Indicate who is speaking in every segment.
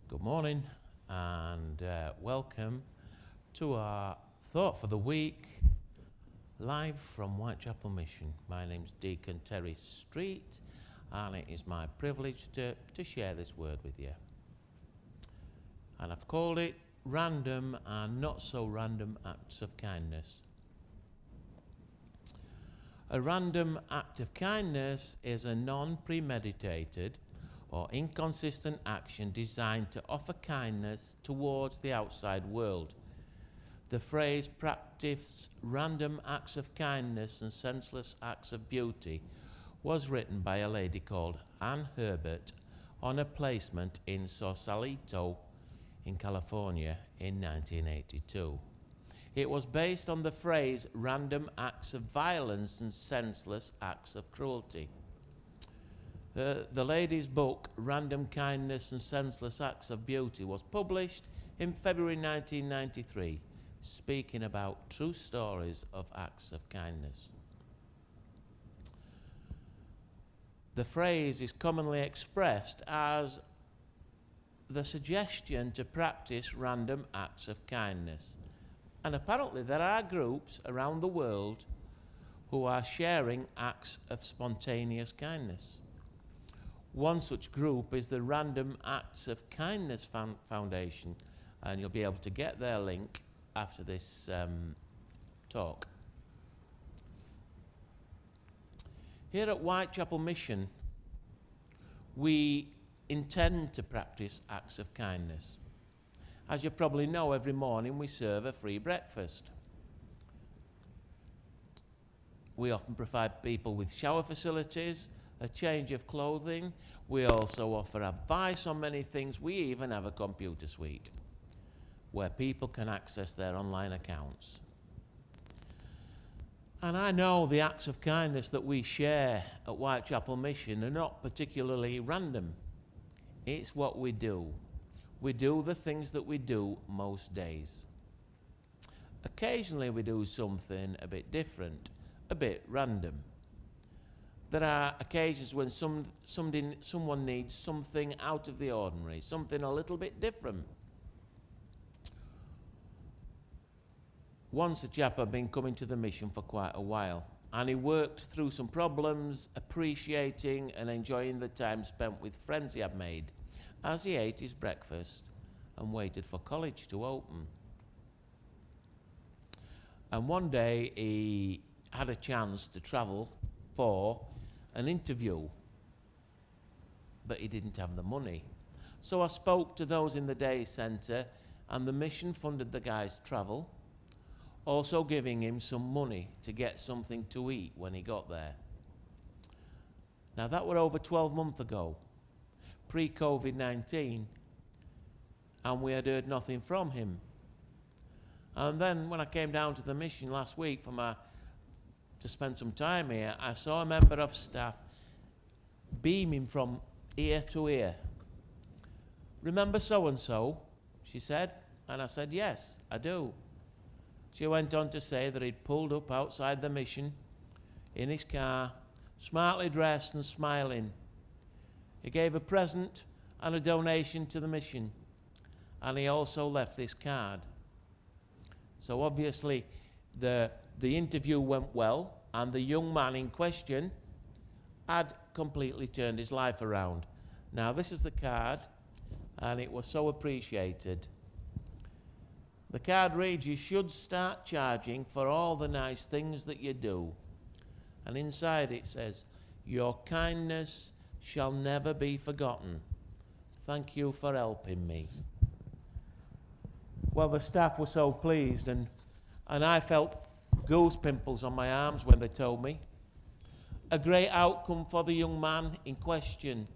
Speaker 1: Good morning and welcome to our Thought for the Week, live from Whitechapel Mission. My name's Deacon Terry and it is my privilege to share this word with you. And I've called it Random and Not So Random Acts of Kindness. A random act of kindness is a non-premeditated or inconsistent action designed to offer kindness towards the outside world. The phrase practice random acts of kindness and senseless acts of beauty was written by a lady called Ann Herbert on a placement in Sausalito in California in 1982. It was based on the phrase random acts of violence and senseless acts of cruelty. The lady's book, Random Kindness and Senseless Acts of Beauty, was published in February 1993, speaking about true stories of acts of kindness. The phrase is commonly expressed as the suggestion to practice random acts of kindness. And apparently there are groups around the world who are sharing acts of spontaneous kindness. One such group is the Random Acts of Kindness Foundation, and you'll be able to get their link after this talk. Here at Whitechapel Mission, we intend to practice acts of kindness. As you probably know, every morning we serve a free breakfast. We often provide people with shower facilities, a change of clothing. We also offer advice on many things. We even have a computer suite where people can access their online accounts. And I know the acts of kindness that we share at Whitechapel Mission are not particularly random. It's what we do. We do the things that we do most days. Occasionally we do something a bit different, a bit random. There are occasions when someone needs something out of the ordinary, something a little bit different. Once a chap had been coming to the mission for quite a while, and he worked through some problems, appreciating and enjoying the time spent with friends he had made, as he ate his breakfast and waited for college to open. And one day he had a chance to travel for an interview, but he didn't have the money. So I spoke to those in the day centre, and the mission funded the guy's travel, also giving him some money to get something to eat when he got there. Now that were over 12 months ago, pre-COVID-19, and we had heard nothing from him. And then when I came down to the mission last week to spend some time here, I saw a member of staff beaming from ear to ear. "Remember so-and-so?" she said, and I said, "Yes, I do." She went on to say that he'd pulled up outside the mission in his car, smartly dressed and smiling. He gave a present and a donation to the mission, and he also left this card. So obviously the interview went well, and the young man in question had completely turned his life around. Now this is the card, and it was so appreciated. The card reads, "You should start charging for all the nice things that you do." And inside it says, "Your kindness shall never be forgotten. Thank you for helping me." Well, the staff were so pleased, and I felt goose pimples on my arms when they told me. A great outcome for the young man in question,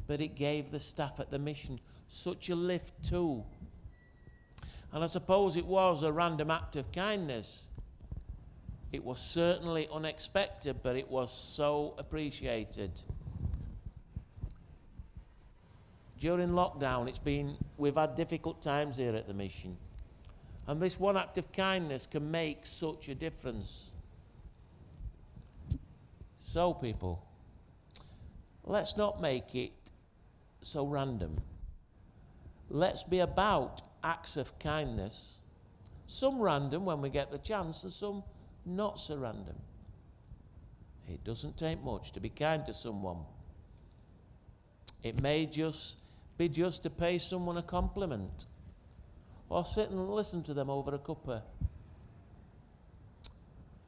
Speaker 1: but it gave the staff at the mission such a lift too. And I suppose it was a random act of kindness. It was certainly unexpected, but it was so appreciated. During lockdown, we've had difficult times here at the mission. And this one act of kindness can make such a difference. So, people, let's not make it so random. let's be about acts of kindness, some random when we get the chance and some not so random. It doesn't take much to be kind to someone. It may just be to pay someone a compliment or sit and listen to them over a cuppa.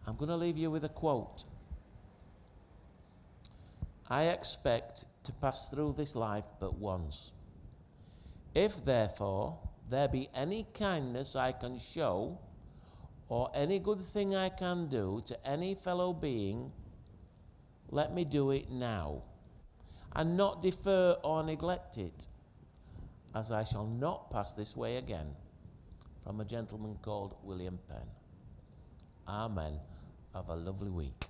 Speaker 1: I'm going to leave you with a quote. I expect to pass through this life but once. If therefore there be any kindness I can show, or any good thing I can do to any fellow being, let me do it now, and not defer or neglect it, as I shall not pass this way again. From a gentleman called William Penn. Amen. Have a lovely week.